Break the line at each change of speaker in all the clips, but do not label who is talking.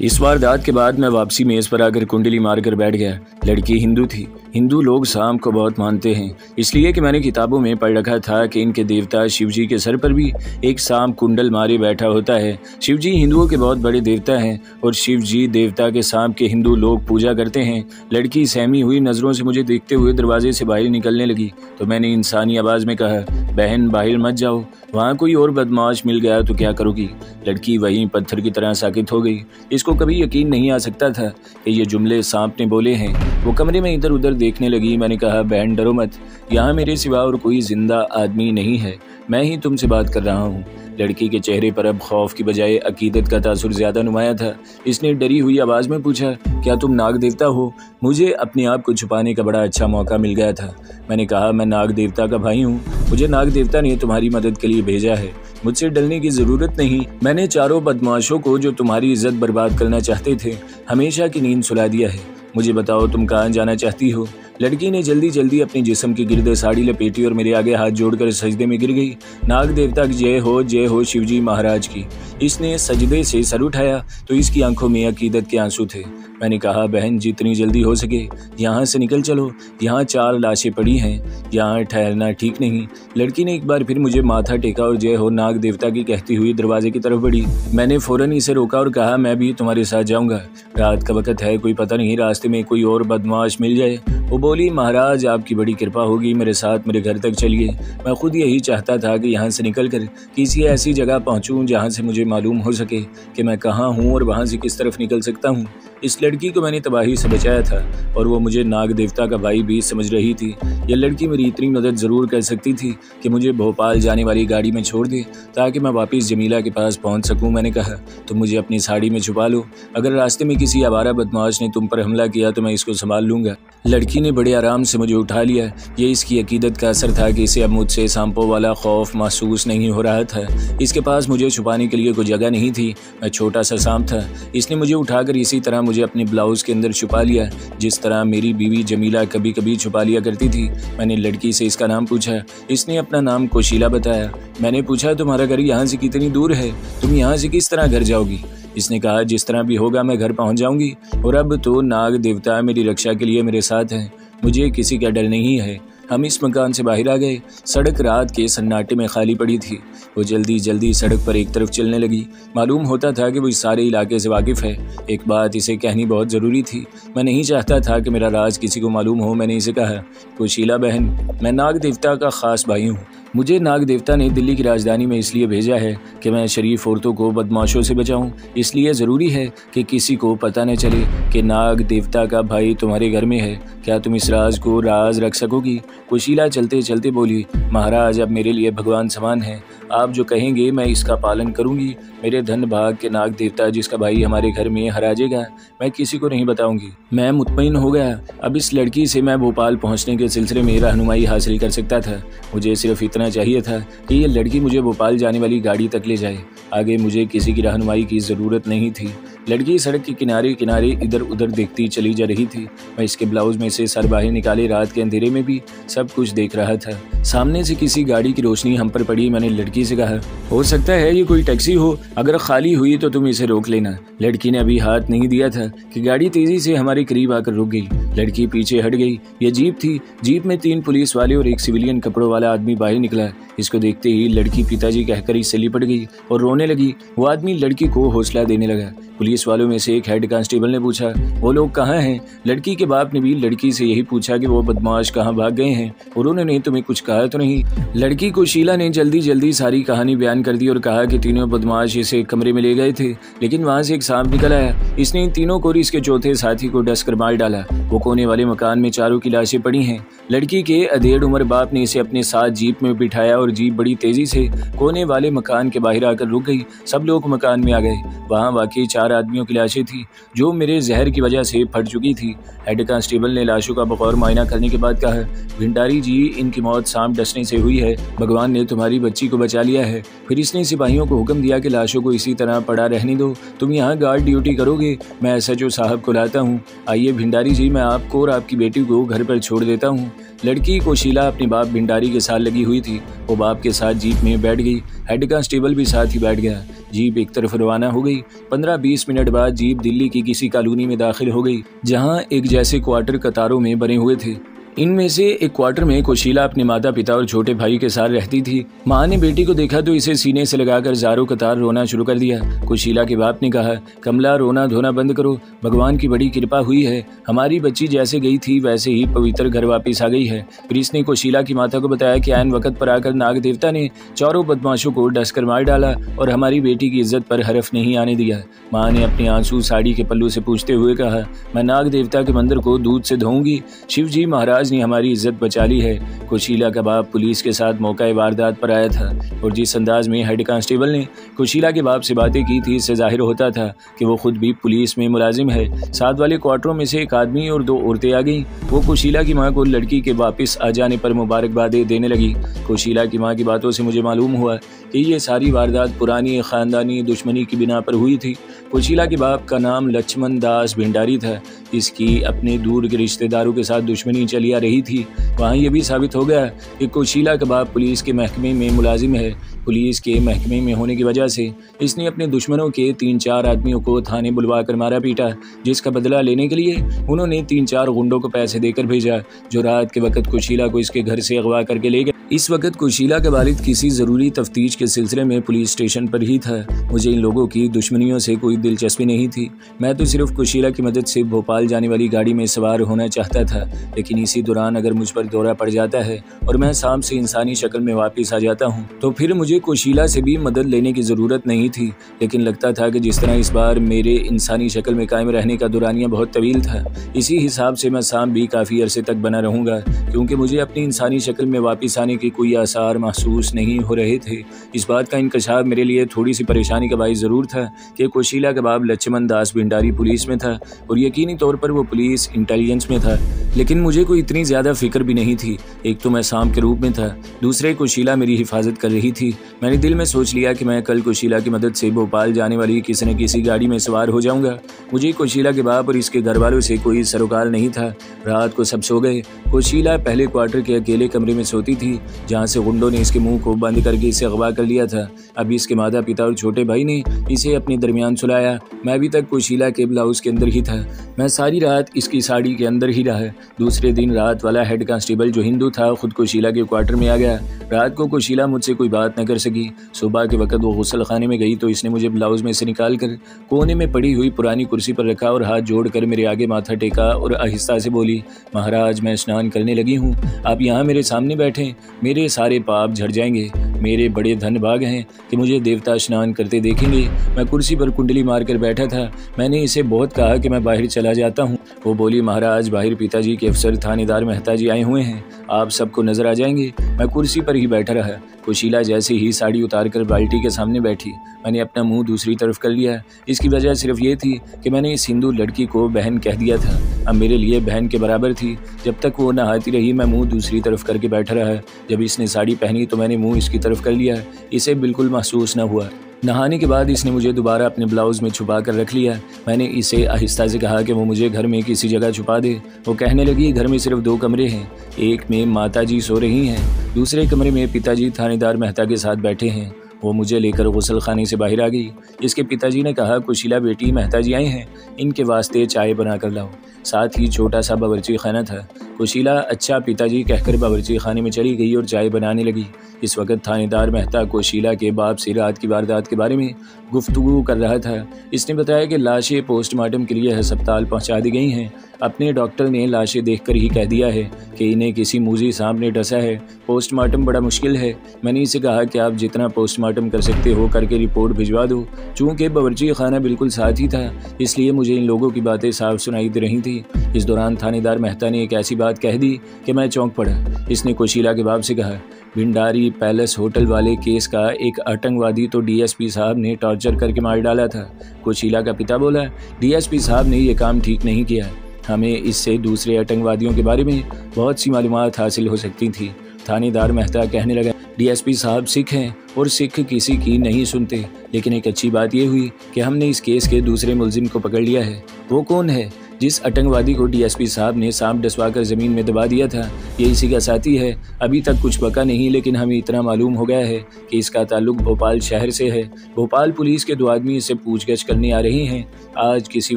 इस वारदात के बाद मैं वापसी मेज़ पर आकर कुंडली मारकर बैठ गया। लड़की हिंदू थी। हिंदू लोग सांप को बहुत मानते हैं, इसलिए कि मैंने किताबों में पढ़ रखा था कि इनके देवता शिवजी के सर पर भी एक सांप कुंडल मारे बैठा होता है। शिवजी हिंदुओं के बहुत बड़े देवता हैं और शिवजी देवता के सांप के हिंदू लोग पूजा करते हैं। लड़की सहमी हुई नज़रों से मुझे देखते हुए दरवाजे से बाहर निकलने लगी तो मैंने इंसानी आवाज़ में कहा, बहन बाहर मत जाओ, वहाँ कोई और बदमाश मिल गया तो क्या करोगी। लड़की वहीं पत्थर की तरह साकित हो गई। इसको कभी यकीन नहीं आ सकता था कि ये जुमले सांप ने बोले हैं। वो कमरे में इधर उधर देखने लगी। मैंने कहा, बहन डरो मत, यहाँ मेरे सिवा और कोई जिंदा आदमी नहीं है, मैं ही तुमसे बात कर रहा हूँ। लड़की के चेहरे पर अब खौफ की बजाय अकीदत का तासुर ज्यादा नुमाया था। इसने डरी हुई आवाज़ में पूछा, क्या तुम नाग देवता हो। मुझे अपने आप को छुपाने का बड़ा अच्छा मौका मिल गया था। मैंने कहा, मैं नाग देवता का भाई हूँ, मुझे नाग देवता ने तुम्हारी मदद के लिए भेजा है, मुझसे डरने की ज़रूरत नहीं। मैंने चारों बदमाशों को जो तुम्हारी इज्जत बर्बाद करना चाहते थे हमेशा की नींद सुला दिया है। मुझे बताओ तुम कहाँ जाना चाहती हो। लड़की ने जल्दी जल्दी अपने जिस्म की गिरदे साड़ी लपेटी और मेरे आगे हाथ जोड़कर सजदे में गिर गई। नाग देवता की जय हो शिवजी महाराज की। इसने सजदे से सर उठाया तो इसकी आंखों में अकीदत के आंसू थे। मैंने कहा, बहन जितनी जल्दी हो सके यहाँ से निकल चलो, यहाँ 4 लाशें पड़ी हैं, यहाँ ठहरना ठीक नहीं। लड़की ने एक बार फिर मुझे माथा टेका और जय हो नाग देवता की कहती हुई दरवाजे की तरफ बढ़ी। मैंने फौरन इसे रोका और कहा, मैं भी तुम्हारे साथ जाऊँगा, रात का वक्त है, कोई पता नहीं रास्ते में कोई और बदमाश मिल जाए। वो बोली, महाराज आपकी बड़ी कृपा होगी, मेरे साथ मेरे घर तक चलिए। मैं खुद यही चाहता था कि यहाँ से निकलकर किसी ऐसी जगह पहुँचूँ जहाँ से मुझे मालूम हो सके कि मैं कहाँ हूँ और वहाँ से किस तरफ निकल सकता हूँ। इस लड़की को मैंने तबाही से बचाया था और वो मुझे नाग देवता का भाई भी समझ रही थी। यह लड़की मेरी इतनी मदद ज़रूर कर सकती थी कि मुझे भोपाल जाने वाली गाड़ी में छोड़ दे ताकि मैं वापस जमीला के पास पहुंच सकूं। मैंने कहा, तुम मुझे अपनी साड़ी में छुपा लो, अगर रास्ते में किसी आवारा बदमाश ने तुम पर हमला किया तो मैं इसको संभाल लूँगा। लड़की ने बड़े आराम से मुझे उठा लिया। ये इसकी अकीदत का असर था कि इसे अब मुझसे सांपों वाला खौफ महसूस नहीं हो रहा था। इसके पास मुझे छुपाने के लिए कोई जगह नहीं थी, मैं छोटा सा सांप था। इसने मुझे उठाकर इसी तरह मुझे अपने ब्लाउज के अंदर छुपा लिया, जिस तरह मेरी बीवी जमीला कभी कभी छुपा लिया करती थी। मैंने लड़की से इसका नाम पूछा। इसने अपना नाम कोशिला बताया। मैंने पूछा, तुम्हारा घर यहाँ से कितनी दूर है, तुम यहाँ से किस तरह घर जाओगी। इसने कहा, जिस तरह भी होगा मैं घर पहुँच जाऊँगी और अब तो नाग देवता मेरी रक्षा के लिए मेरे साथ हैं, मुझे किसी का डर नहीं है। हम इस मकान से बाहर आ गए। सड़क रात के सन्नाटे में खाली पड़ी थी। वो जल्दी जल्दी सड़क पर एक तरफ चलने लगी। मालूम होता था कि वो इस सारे इलाके से वाकिफ़ है। एक बात इसे कहनी बहुत ज़रूरी थी, मैं नहीं चाहता था कि मेरा राज किसी को मालूम हो। मैंने इसे कहा, कोशिला बहन, मैं नाग देवता का ख़ास भाई हूँ। मुझे नाग देवता ने दिल्ली की राजधानी में इसलिए भेजा है कि मैं शरीफ औरतों को बदमाशों से बचाऊं। इसलिए ज़रूरी है कि किसी को पता न चले कि नाग देवता का भाई तुम्हारे घर में है। क्या तुम इस राज को राज रख सकोगी। कोशिला चलते चलते बोली, महाराज अब मेरे लिए भगवान समान है, आप जो कहेंगे मैं इसका पालन करूंगी। मेरे धन भाग के नाग देवता जिसका भाई हमारे घर में हराजेगा, मैं किसी को नहीं बताऊंगी। मैं मुतमईन हो गया। अब इस लड़की से मैं भोपाल पहुंचने के सिलसिले में रहनुमाई हासिल कर सकता था। मुझे सिर्फ इतना चाहिए था कि ये लड़की मुझे भोपाल जाने वाली गाड़ी तक ले जाए। आगे मुझे किसी की रहनुमाई की ज़रूरत नहीं थी। लड़की सड़क के किनारे किनारे इधर उधर देखती चली जा रही थी। मैं इसके ब्लाउज में से सर बाहर निकाले रात के अंधेरे में भी सब कुछ देख रहा था। सामने से किसी गाड़ी की रोशनी हम पर पड़ी। मैंने लड़की से कहा, हो सकता है ये कोई टैक्सी हो, अगर खाली हुई तो तुम इसे रोक लेना। लड़की ने अभी हाथ नहीं दिया था कि गाड़ी तेजी से हमारे करीब आकर रुक गई। लड़की पीछे हट गई। ये जीप थी। जीप में 3 पुलिस वाले और एक सिविलियन कपड़ों वाला आदमी बाहर निकला। इसको देखते ही लड़की पिताजी कहकर इससे लिपट गई और रोने लगी। वो आदमी लड़की को हौसला देने लगा। पुलिस वालों में से एक हेड कांस्टेबल ने पूछा, वो लोग कहाँ हैं। लड़की के बाप ने भी लड़की से यही पूछा कि वो बदमाश कहाँ भाग गए हैं और उन्होंने तुम्हें कुछ कहा तो नहीं। लड़की कोशिला ने जल्दी जल्दी सारी कहानी बयान कर दी और कहा कि तीनों बदमाश इसे कमरे में ले गए थे, लेकिन वहाँ से एक सांप निकल आया। इसने इन तीनों को इसके चौथे साथी को डस कर मार डाला। वो कोने वाले मकान में चारों की लाशें पड़ी हैं। लड़की के अधेड़ उम्र बाप ने इसे अपने साथ जीप में बिठाया और जीप बड़ी तेजी से कोने वाले मकान के बाहर आकर रुक गई। सब लोग मकान में आ गए। वहाँ वाकई 4 आदमियों की लाशें थी जो मेरे जहर की वजह से फट चुकी थी। हेड कांस्टेबल ने लाशों का बगौर मायना करने के बाद कहा, भिंडारी जी, इनकी मौत सांप डसने से हुई है। भगवान ने तुम्हारी बच्ची को बचा लिया है। फिर इसने सिपाहियों को हुक्म दिया कि लाशों को इसी तरह पड़ा रहने दो, तुम यहाँ गार्ड ड्यूटी करोगे, मैं SHO साहब को लाता हूँ। आइए भिंडारी जी, मैं आपको और आपकी बेटी को घर पर छोड़ देता हूँ। लड़की कोशिला अपने बाप भिंडारी के साथ लगी हुई थी। वो बाप के साथ जीप में बैठ गई। हेड कांस्टेबल भी साथ ही बैठ गया। जीप एक तरफ रवाना हो गई। 15-20 मिनट बाद जीप दिल्ली की किसी कॉलोनी में दाखिल हो गई, जहां एक जैसे क्वार्टर कतारों में बने हुए थे। इनमें से एक क्वार्टर में कुशीला अपने माता पिता और छोटे भाई के साथ रहती थी। माँ ने बेटी को देखा तो इसे सीने से लगाकर ज़ारों कतार रोना शुरू कर दिया। कुशीला के बाप ने कहा, कमला रोना धोना बंद करो, भगवान की बड़ी कृपा हुई है, हमारी बच्ची जैसे गई थी वैसे ही पवित्र घर वापस आ गई है। प्रीस ने कुशीला की माता को बताया कि ऐन वक्त पर आकर नाग देवता ने चारों बदमाशों को डसकर मार डाला और हमारी बेटी की इज्जत पर हरफ नहीं आने दिया। माँ ने अपने आंसू साड़ी के पल्लू से पूछते हुए कहा, मैं नाग देवता के मंदिर को दूध से धोऊंगी, शिव जी महाराज ने हमारी इज्जत बचा ली है। कुशीला का बाप पुलिस के साथ मौका वारदात पर आया था और जिस अंदाज में हेड कांस्टेबल ने कुशीला के बाप से बातें की थी, इससे जाहिर होता था कि वो खुद भी पुलिस में मुलाजिम है। साथ वाले क्वार्टरों में से एक आदमी और 2 औरतें आ गईं। वो कुशीला की मां को लड़की के वापस आ जाने पर मुबारकबादें देने लगी। कुशीला की मां की बातों से मुझे मालूम हुआ कि ये सारी वारदात पुरानी खानदानी दुश्मनी की बिना पर हुई थी। कुशीला के बाप का नाम लक्ष्मण दास भिंडारी था। इसकी अपने दूर के रिश्तेदारों के साथ दुश्मनी चली आ रही थी। वहाँ ये भी साबित हो गया कि कुशीला का बाप पुलिस के महकमे में मुलाजिम है। पुलिस के महकमे में होने की वजह से इसने अपने दुश्मनों के 3-4 आदमियों को थाने बुलवा कर मारा पीटा, जिसका बदला लेने के लिए उन्होंने 3-4 गुंडों को पैसे देकर भेजा, जो रात के वक्त कुशीला को इसके घर से अगवा करके ले गए। इस वक्त कुशीला का वालिद किसी ज़रूरी तफ्तीश के सिलसिले में पुलिस स्टेशन पर ही था। मुझे इन लोगों की दुश्मनियों से कोई दिलचस्पी नहीं थी। मैं तो सिर्फ कुशीला की मदद से भोपाल जाने वाली गाड़ी में सवार होना चाहता था। लेकिन इसी दौरान अगर मुझ पर दौरा पड़ जाता है और मैं शाम से इंसानी शक्ल में वापस आ जाता हूँ, तो फिर मुझे कुशीला से भी मदद लेने की ज़रूरत नहीं थी। लेकिन लगता था कि जिस तरह इस बार मेरे इंसानी शक्ल में कायम रहने का दौरानिया बहुत तवील था, इसी हिसाब से मैं शाम भी काफ़ी अरसे तक बना रहूँगा, क्योंकि मुझे अपनी इंसानी शक्ल में वापस आने के कोई आसार महसूस नहीं हो रहे थे। इस बात का इंकशाफ मेरे लिए थोड़ी सी परेशानी का बाइस ज़रूर था कि कुशीला का बाप लक्ष्मण दास भिंडारी पुलिस में था और यकीनी तौर पर वो पुलिस इंटेलिजेंस में था। लेकिन मुझे कोई इतनी ज़्यादा फिक्र भी नहीं थी। एक तो मैं शाम के रूप में था, दूसरे कुशीला मेरी हिफाजत कर रही थी। मैंने दिल में सोच लिया कि मैं कल कुशीला की मदद से भोपाल जाने वाली किसी न किसी गाड़ी में सवार हो जाऊंगा। मुझे कुशीला के बाप और इसके घर वालों से कोई सरोकार नहीं था। रात को सब सो गए। कुशीला पहले क्वार्टर के अकेले कमरे में सोती थी, जहाँ से गुंडों ने इसके मुंह को बंद करके इसे अगवा कर लिया था। अभी इसके माता पिता और छोटे भाई ने इसे अपने दरमियान सुलाया। मैं अभी तक कुशीला के ब्लाउज के अंदर ही था। मैं सारी रात इसकी साड़ी के अंदर ही रहा। दूसरे दिन रात वाला हेड कांस्टेबल जो हिंदू था खुद कुशीला के क्वार्टर में आ गया। रात को कुशीला मुझसे कोई बात न कर सकी। सुबह के वक्त वो गुस्ल खाने में गई तो इसने मुझे ब्लाउज में से निकाल कर कोने में पड़ी हुई पुरानी कुर्सी पर रखा और हाथ जोड़कर मेरे आगे माथा टेका और आहिस्ता से बोली, महाराज मैं स्नान करने लगी हूँ, आप यहाँ मेरे सामने बैठें, मेरे सारे पाप झड़ जाएंगे। मेरे बड़े धन भाग हैं कि मुझे देवता स्नान करते देखेंगे। मैं कुर्सी पर कुंडली मारकर बैठा था। मैंने इसे बहुत कहा कि मैं बाहर चला जाता हूँ। वो बोली, महाराज बाहर पिताजी के अफसर थानेदार मेहता जी आए हुए हैं, आप सबको नजर आ जाएंगे। मैं कुर्सी पर ही बैठा रहा। कुशीला जैसे ही साड़ी उतारकर बाल्टी के सामने बैठी, मैंने अपना मुंह दूसरी तरफ कर लिया। इसकी वजह सिर्फ ये थी कि मैंने इस हिंदू लड़की को बहन कह दिया था। अब मेरे लिए बहन के बराबर थी। जब तक वो नहाती रही मैं मुंह दूसरी तरफ करके बैठा रहा। जब इसने साड़ी पहनी तो मैंने मुंह इसकी तरफ कर लिया। इसे बिल्कुल महसूस न हुआ। नहाने के बाद इसने मुझे दोबारा अपने ब्लाउज में छुपा कर रख लिया। मैंने इसे आहिस्ता से कहा कि वो मुझे घर में किसी जगह छुपा दे। वो कहने लगी, घर में सिर्फ 2 कमरे हैं, एक में माता जी सो रही हैं, दूसरे कमरे में पिताजी थानेदार मेहता के साथ बैठे हैं। वो मुझे लेकर गुस्ल खाने से बाहर आ गई। इसके पिताजी ने कहा, कुशीला बेटी मेहता जी आए हैं, इनके वास्ते चाय बना कर लाओ। साथ ही छोटा सा बावर्ची खाना था। कुशीला अच्छा पिताजी कहकर बावर्ची खाने में चली गई और चाय बनाने लगी। इस वक्त थानेदार मेहता कुशीला के बाप से रात की वारदात के बारे में गुफ्तगू कर रहा था। इसने बताया कि लाशें पोस्टमार्टम के लिए अस्पताल पहुंचा दी गई हैं। अपने डॉक्टर ने लाशें देखकर ही कह दिया है कि इन्हें किसी मूजी सांप ने डसा है। पोस्टमार्टम बड़ा मुश्किल है। मैंने इसे कहा कि आप जितना पोस्टमार्टम कर सकते हो करके रिपोर्ट भिजवा दो। चूँकि बावर्ची खाना बिल्कुल साथ ही था, इसलिए मुझे इन लोगों की बातें साफ सुनाई दे रही थी। इस दौरान थानेदार मेहता ने एक ऐसी बात कह दी कि मैं चौंक पड़ा। इसने कुशीला के बाप से कहा, भिंडारी पैलेस होटल वाले केस का एक आतंकवादी तो डीएसपी साहब ने टॉर्चर करके मार डाला था। कुशीला का पिता बोला, डीएसपी साहब ने ये काम ठीक नहीं किया। हमें इससे दूसरे आतंकवादियों के बारे में बहुत सी मालूमात हासिल हो सकती थी। थानेदार मेहता कहने लगा, डीएसपी साहब सिख हैं और सिख किसी की नहीं सुनते। लेकिन एक अच्छी बात यह हुई कि हमने इस केस के दूसरे मुलजिम को पकड़ लिया है। वो कौन है? जिस आतंकवादी को डीएसपी साहब ने सांप डसवाकर ज़मीन में दबा दिया था ये इसी का साथी है। अभी तक कुछ पका नहीं, लेकिन हमें इतना मालूम हो गया है कि इसका ताल्लुक भोपाल शहर से है। भोपाल पुलिस के 2 आदमी इससे पूछगछ करने आ रहे हैं। आज किसी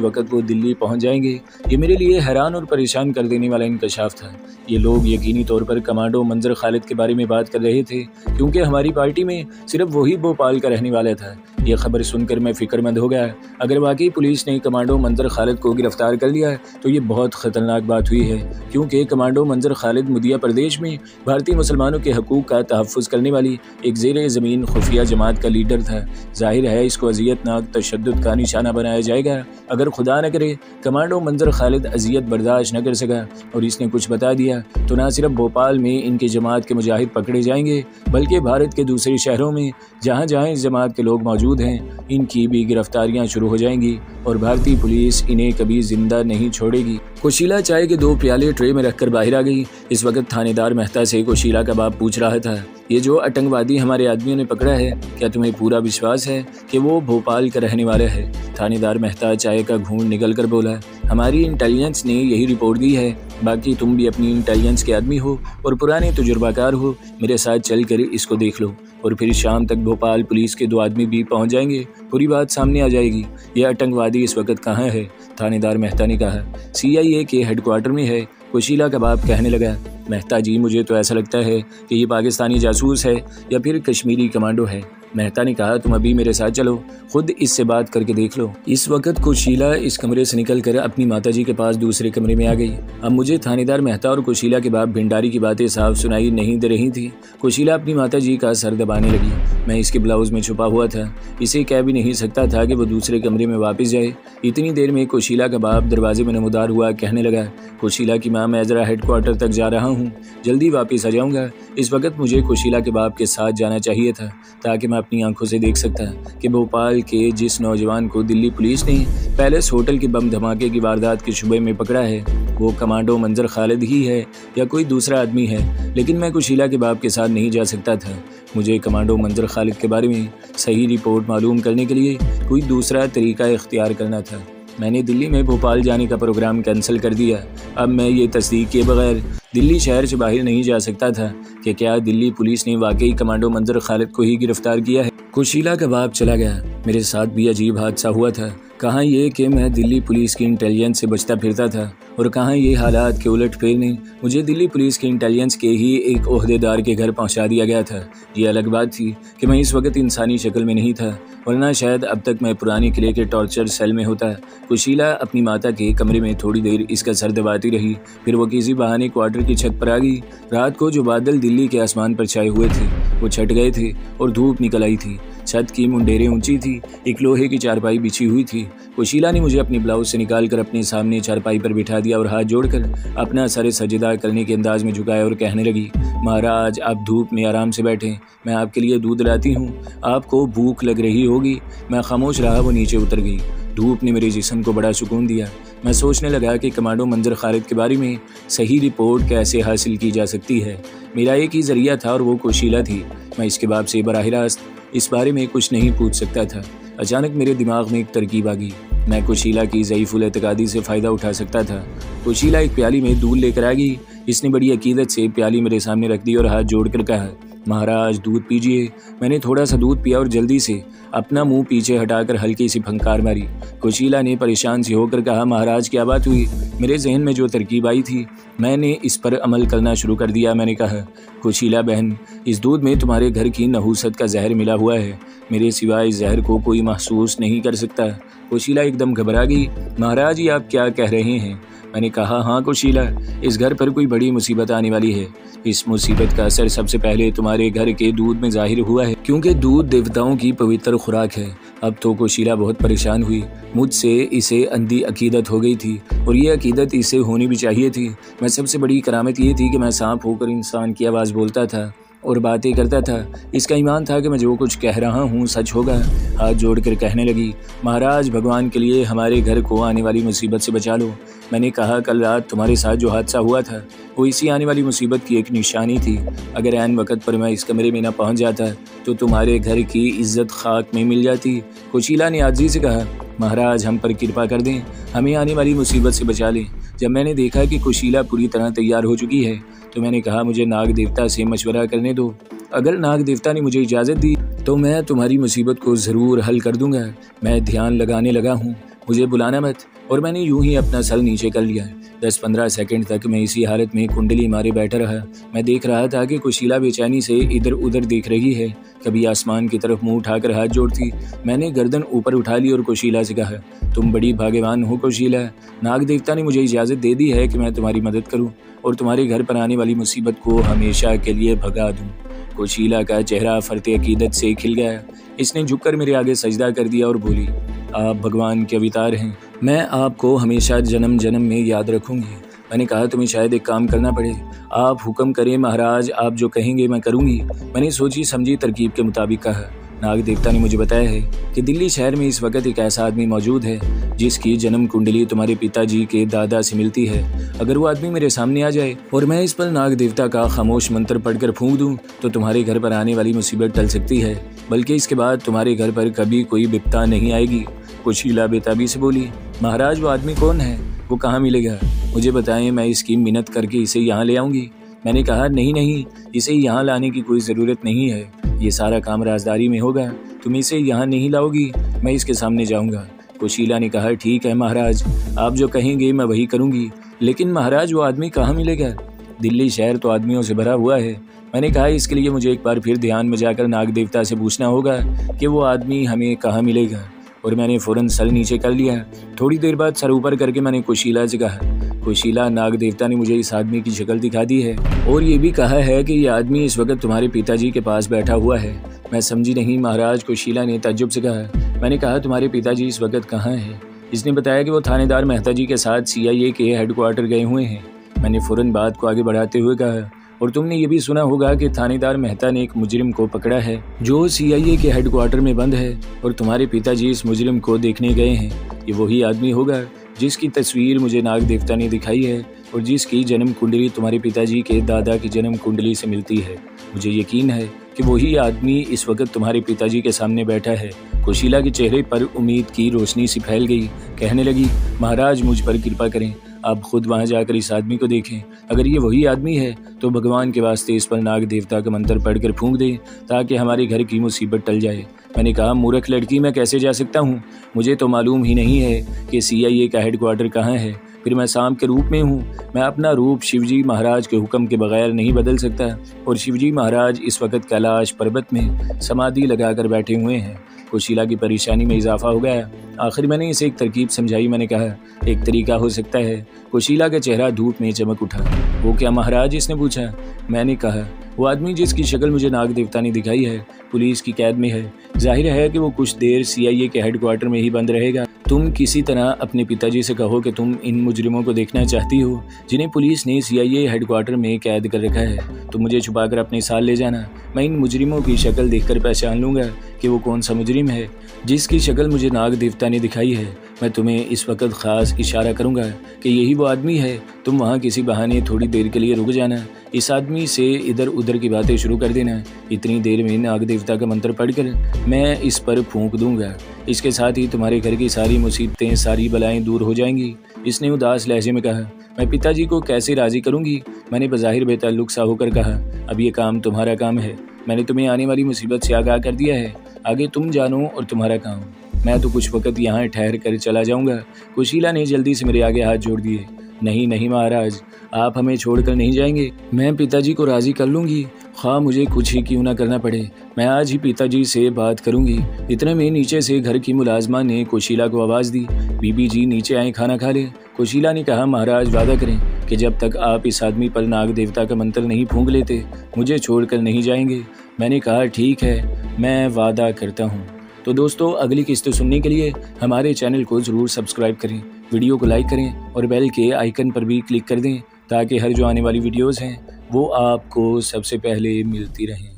वक्त वो दिल्ली पहुंच जाएंगे। ये मेरे लिए हैरान और परेशान कर देने वाला इंकशाफ था। ये लोग यकीनी तौर पर कमांडो मंजर खालिद के बारे में बात कर रहे थे, क्योंकि हमारी पार्टी में सिर्फ वही भोपाल का रहने वाला था। ये खबर सुनकर मैं फिक्रमंद हो गया। अगर वाकई पुलिस ने कमांडो मंजर खालिद को गिरफ्तार कर लिया तो ये बहुत ख़तरनाक बात हुई है, क्योंकि कमांडो मंजर खालिद मुदिया प्रदेश में भारतीय मुसलमानों के हकूक़ का तहफ़्फ़ुज़ करने वाली एक ज़ेरे ज़मीन खुफिया जमात का लीडर था। जाहिर है इसको अज़ियतनाक तशद्दुद का निशाना बनाया जाएगा। अगर खुदा न करे कमांडो मंजर खालिद अज़ियत बर्दाश्त न कर सका और इसने कुछ बता दिया तो न सिर्फ भोपाल में इनकी जमात के मुजाहिद पकड़े जाएंगे, बल्कि भारत के दूसरे शहरों में जहाँ जहाँ इस जमात के लोग मौजूद हैं इनकी भी गिरफ्तारियाँ शुरू हो जाएंगी और भारतीय पुलिस इन्हें कभी जिंदा नहीं छोड़ेगी। कोशीला चाय के 2 प्याले ट्रे में रखकर बाहर आ गई। इस वक्त थानेदार मेहता से कोशीला का बाप पूछ रहा था, ये जो आतंकवादी हमारे आदमियों ने पकड़ा है, क्या तुम्हें पूरा विश्वास है कि वो भोपाल का रहने वाला है? थानेदार मेहता चाय का घूंट निकल कर बोला, हमारी इंटेलिजेंस ने यही रिपोर्ट दी है। बाकी तुम भी अपनी इंटेलिजेंस के आदमी हो और पुराने तजुर्बाकार हो। मेरे साथ चल कर इसको देख लो और फिर शाम तक भोपाल पुलिस के 2 आदमी भी पहुंच जाएंगे। पूरी बात सामने आ जाएगी। यह आतंकवादी इस वक्त कहाँ है? थानेदार मेहता ने कहा, CIA के हेडक्वार्टर में है। कोशीला का बाप कहने लगा, मेहता जी मुझे तो ऐसा लगता है कि ये पाकिस्तानी जासूस है या फिर कश्मीरी कमांडो है। मेहता ने कहा, तुम अभी मेरे साथ चलो, खुद इससे बात करके देख लो। इस वक्त कोशीला इस कमरे से निकलकर अपनी माताजी के पास दूसरे कमरे में आ गई। अब मुझे थानेदार मेहता और कोशीला के बाप भिंडारी की बातें साफ सुनाई नहीं दे रही थी। कोशीला अपनी माताजी का सर दबाने लगी। मैं इसके ब्लाउज में छुपा हुआ था, इसे कह भी नहीं सकता था कि वो दूसरे कमरे में वापस जाए। इतनी देर में कोशीला का बाप दरवाजे में नमूदार हुआ, कहने लगा, कोशीला की माँ, मैं ज़रा हेडक्वार्टर तक जा रहा हूँ, जल्दी वापस आ जाऊँगा। इस वक्त मुझे कोशीला के बाप के साथ जाना चाहिए था ताकि मैं अपनी आंखों से देख सकता कि भोपाल के जिस नौजवान को दिल्ली पुलिस ने पैलेस होटल के बम धमाके की वारदात के शुबे में पकड़ा है वो कमांडो मंजर खालिद ही है या कोई दूसरा आदमी है। लेकिन मैं कोशीला के बाप के साथ नहीं जा सकता था। मुझे कमांडो मंजर खालिद के बारे में सही रिपोर्ट मालूम करने के लिए कोई दूसरा तरीका इख्तियार करना था। मैंने दिल्ली में भोपाल जाने का प्रोग्राम कैंसिल कर दिया। अब मैं ये तस्दीक किए बगैर दिल्ली शहर से बाहर नहीं जा सकता था कि क्या दिल्ली पुलिस ने वाकई कमांडो मंजर खालिद को ही गिरफ्तार किया है। कोशीला का बाप चला गया। मेरे साथ भी अजीब हादसा हुआ था। कहाँ ये कि मैं दिल्ली पुलिस की इंटेलिजेंस से बचता फिरता था और कहाँ ये हालात के उलट फेर ने मुझे दिल्ली पुलिस की इंटेलिजेंस के ही एक ओहदेदार के घर पहुँचा दिया गया था। ये अलग बात थी कि मैं इस वक्त इंसानी शक्ल में नहीं था, वरना शायद अब तक मैं पुराने किले के टॉर्चर सेल में होता। कोशीला अपनी माता के कमरे में थोड़ी देर इसका सर दबाती रही, फिर वो किसी बहाने क्वार्टर की छत पर आ गई। रात को जो बादल दिल्ली के आसमान पर छाए हुए थे वो छट गए थे और धूप निकल आई थी। छत की मुंडेरें ऊंची थी, एक लोहे की चारपाई बिछी हुई थी। कोशीला ने मुझे अपनी ब्लाउज से निकालकर अपने सामने चारपाई पर बिठा दिया और हाथ जोड़कर अपना सर सजदा करने के अंदाज में झुकाया और कहने लगी, महाराज आप धूप में आराम से बैठें, मैं आपके लिए दूध लाती हूँ, आपको भूख लग रही होगी। मैं खामोश रहा, वो नीचे उतर गई। धूप ने मेरे जिस्म को बड़ा सुकून दिया। मैं सोचने लगा कि कमांडो मंजर खालिद के बारे में सही रिपोर्ट कैसे हासिल की जा सकती है। मेरा एक ही जरिया था और वो कोशीला थी। मैं इसके बाप से बराह रास्त इस बारे में कुछ नहीं पूछ सकता था। अचानक मेरे दिमाग में एक तरकीब आ गई। मैं कोशीला की ज़ईफ़ुल एतकादी से फ़ायदा उठा सकता था। कोशीला एक प्याली में दूध लेकर आ गई। इसने बड़ी अकीदत से प्याली मेरे सामने रख दी और हाथ जोड़कर कहा, महाराज दूध पीजिए। मैंने थोड़ा सा दूध पिया और जल्दी से अपना मुंह पीछे हटाकर हल्की सी फंकार मारी। कोशीला ने परेशान सी होकर कहा, महाराज क्या बात हुई? मेरे जहन में जो तरकीब आई थी मैंने इस पर अमल करना शुरू कर दिया। मैंने कहा, कोशीला बहन, इस दूध में तुम्हारे घर की नहूसत का जहर मिला हुआ है। मेरे सिवाय इस जहर को कोई महसूस नहीं कर सकता। कोशीला एकदम घबरा गई। महाराज ये आप क्या कह रहे हैं? मैंने कहा, हाँ कोशीला, इस घर पर कोई बड़ी मुसीबत आने वाली है। इस मुसीबत का असर सबसे पहले तुम्हारे घर के दूध में जाहिर हुआ है, क्योंकि दूध देवताओं की पवित्र खुराक है। अब तो कोशीला बहुत परेशान हुई। मुझसे इसे अंधी अकीदत हो गई थी और ये अकीदत इसे होनी भी चाहिए थी। मैं सबसे बड़ी करामत ये थी कि मैं सांप होकर इंसान की आवाज़ बोलता था और बातें करता था। इसका ईमान था कि मैं जो कुछ कह रहा हूँ सच होगा। हाथ जोड़कर कहने लगी, महाराज भगवान के लिए हमारे घर को आने वाली मुसीबत से बचा लो। मैंने कहा, कल रात तुम्हारे साथ जो हादसा हुआ था वो इसी आने वाली मुसीबत की एक निशानी थी। अगर ऐन वक्त पर मैं इस कमरे में ना पहुँच जाता तो तुम्हारे घर की इज्जत खाक में मिल जाती। कोशीला ने आजिज़ी से कहा, महाराज हम पर कृपा कर दें, हमें आने वाली मुसीबत से बचा लें। जब मैंने देखा कि कुशीला पूरी तरह तैयार हो चुकी है तो मैंने कहा मुझे नाग देवता से मशवरा करने दो। अगर नाग देवता ने मुझे इजाज़त दी तो मैं तुम्हारी मुसीबत को ज़रूर हल कर दूंगा। मैं ध्यान लगाने लगा हूँ, मुझे बुलाना मत। और मैंने यूं ही अपना सर नीचे कर लिया। 10-15 सेकंड तक मैं इसी हालत में कुंडली मारे बैठा रहा। मैं देख रहा था कि कुशीला बेचैनी से इधर उधर देख रही है, कभी आसमान की तरफ मुंह उठाकर हाथ जोड़ती। मैंने गर्दन ऊपर उठा ली और कुशीला से कहा, तुम बड़ी भाग्यवान हो कुशीला, नाग देवता ने मुझे इजाज़त दे दी है कि मैं तुम्हारी मदद करूँ और तुम्हारे घर पर आने वाली मुसीबत को हमेशा के लिए भगा दूँ। कुशीला का चेहरा फरते अकीदत से खिल गया। इसने झुककर मेरे आगे सजदा कर दिया और बोली, आप भगवान के अवतार हैं, मैं आपको हमेशा जन्म जन्म में याद रखूंगी। मैंने कहा तुम्हें शायद एक काम करना पड़े। आप हुक्म करें महाराज, आप जो कहेंगे मैं करूंगी। मैंने सोची समझी तरकीब के मुताबिक कहा, नाग देवता ने मुझे बताया है कि दिल्ली शहर में इस वक्त एक ऐसा आदमी मौजूद है जिसकी जन्म कुंडली तुम्हारे पिताजी के दादा से मिलती है। अगर वो आदमी मेरे सामने आ जाए और मैं इस पर नाग देवता का खामोश मंत्र पढ़कर फूंक दूं तो तुम्हारे घर पर आने वाली मुसीबत टल सकती है, बल्कि इसके बाद तुम्हारे घर पर कभी कोई विपदा नहीं आएगी। कुशीला बेताबी से बोली, महाराज वो आदमी कौन है, वो कहाँ मिलेगा, मुझे बताएं, मैं इसकी मिन्नत करके इसे यहाँ ले आऊँगी। मैंने कहा नहीं, इसे यहाँ लाने की कोई ज़रूरत नहीं है, ये सारा काम राजदारी में होगा, तुम इसे यहाँ नहीं लाओगी, मैं इसके सामने जाऊँगा। कुशीला ने कहा, ठीक है महाराज, आप जो कहेंगे मैं वही करूँगी, लेकिन महाराज वो आदमी कहाँ मिलेगा, दिल्ली शहर तो आदमियों से भरा हुआ है। मैंने कहा इसके लिए मुझे एक बार फिर ध्यान में जाकर नाग देवता से पूछना होगा कि वो आदमी हमें कहाँ मिलेगा। और मैंने फ़ौरन सर नीचे कर लिया। थोड़ी देर बाद सर ऊपर करके मैंने कुशीला से कहा, कुशीला, नाग देवता ने मुझे इस आदमी की शक्ल दिखा दी है और ये भी कहा है कि ये आदमी इस वक्त तुम्हारे पिताजी के पास बैठा हुआ है। मैं समझी नहीं महाराज, कुशीला ने ताज्जुब से कहा। मैंने कहा तुम्हारे पिताजी इस वक्त कहाँ हैं? इसने बताया कि वो थानेदार मेहता जी के साथ CIA के हेडक्वार्टर गए हुए हैं। मैंने फ़ौरन बात को आगे बढ़ाते हुए कहा, और तुमने ये भी सुना होगा कि थानेदार मेहता ने एक मुजरिम को पकड़ा है जो CIA के हेडक्वार्टर में बंद है और तुम्हारे पिताजी इस मुजरिम को देखने गए हैं। ये वही आदमी होगा जिसकी तस्वीर मुझे नाग देवता ने दिखाई है और जिसकी जन्म कुंडली तुम्हारे पिताजी के दादा की जन्म कुंडली से मिलती है। मुझे यकीन है कि वही आदमी इस वक्त तुम्हारे पिताजी के सामने बैठा है। कुशीला के चेहरे पर उम्मीद की रोशनी सी फैल गई। कहने लगी, महाराज मुझ पर कृपा करें, आप खुद वहां जाकर इस आदमी को देखें। अगर ये वही आदमी है तो भगवान के वास्ते इस पर नाग देवता का मंत्र पढ़कर फूंक दें ताकि हमारे घर की मुसीबत टल जाए। मैंने कहा, मूर्ख लड़की, मैं कैसे जा सकता हूँ, मुझे तो मालूम ही नहीं है कि CIA का हेडक्वार्टर कहाँ है। फिर मैं सांप के रूप में हूँ, मैं अपना रूप शिवजी महाराज के हुक्म के बगैर नहीं बदल सकता और शिवजी महाराज इस वक्त कैलाश पर्वत में समाधि लगाकर बैठे हुए हैं। कुशीला की परेशानी में इजाफा हो गया। आखिर मैंने इसे एक तरकीब समझाई। मैंने कहा, एक तरीका हो सकता है। कुशीला का चेहरा धूप में चमक उठा। वो क्या महाराज? इसने पूछा। मैंने कहा, वो आदमी जिसकी शक्ल मुझे नाग देवता ने दिखाई है पुलिस की कैद में है। जाहिर है कि वो कुछ देर CIA के हेडक्वार्टर में ही बंद रहेगा। तुम किसी तरह अपने पिताजी से कहो कि तुम इन मुजरिमों को देखना चाहती हो जिन्हें पुलिस ने CIA हेडक्वार्टर में कैद कर रखा है। तुम मुझे छुपाकर अपने साथ ले जाना। मैं इन मुजरिमों की शक्ल देखकर पहचान लूँगा कि वो कौन सा मुजरिम है जिसकी शक्ल मुझे नाग देवता ने दिखाई है। मैं तुम्हें इस वक्त ख़ास इशारा करूँगा कि यही वो आदमी है। तुम वहाँ किसी बहाने थोड़ी देर के लिए रुक जाना, इस आदमी से इधर उधर की बातें शुरू कर देना। इतनी देर में नाग देवता का मंत्र पढ़कर मैं इस पर फूंक दूंगा। इसके साथ ही तुम्हारे घर की सारी मुसीबतें, सारी बलाएं दूर हो जाएंगी। इसने उदास लहजे में कहा। मैं पिताजी को कैसे राज़ी करूंगी? मैंने बज़ाहिर बेताल्लुक सा होकर कहा, अब ये काम तुम्हारा काम है। मैंने तुम्हें आने वाली मुसीबत से आगाह कर दिया है, आगे तुम जानो और तुम्हारा काम। मैं तो कुछ वक्त यहाँ ठहर कर चला जाऊँगा। कुशीला ने जल्दी से मेरे आगे हाथ जोड़ दिए। नहीं महाराज, आप हमें छोड़कर नहीं जाएंगे। मैं पिताजी को राज़ी कर लूँगी, ख़्वाह मुझे कुछ ही क्यों ना करना पड़े। मैं आज ही पिताजी से बात करूँगी। इतने में नीचे से घर की मुलाजमा ने कुशीला को आवाज़ दी, बीबी जी नीचे आए, खाना खा लें। कुशीला ने कहा, महाराज वादा करें कि जब तक आप इस आदमी पर नाग देवता का मंत्र नहीं फूंक लेते मुझे छोड़कर नहीं जाएंगे। मैंने कहा, ठीक है, मैं वादा करता हूँ। तो दोस्तों, अगली किस्त सुनने के लिए हमारे चैनल को ज़रूर सब्सक्राइब करें, वीडियो को लाइक करें और बेल के आइकन पर भी क्लिक कर दें ताकि हर जो आने वाली वीडियोज़ हैं वो आपको सबसे पहले मिलती रहें।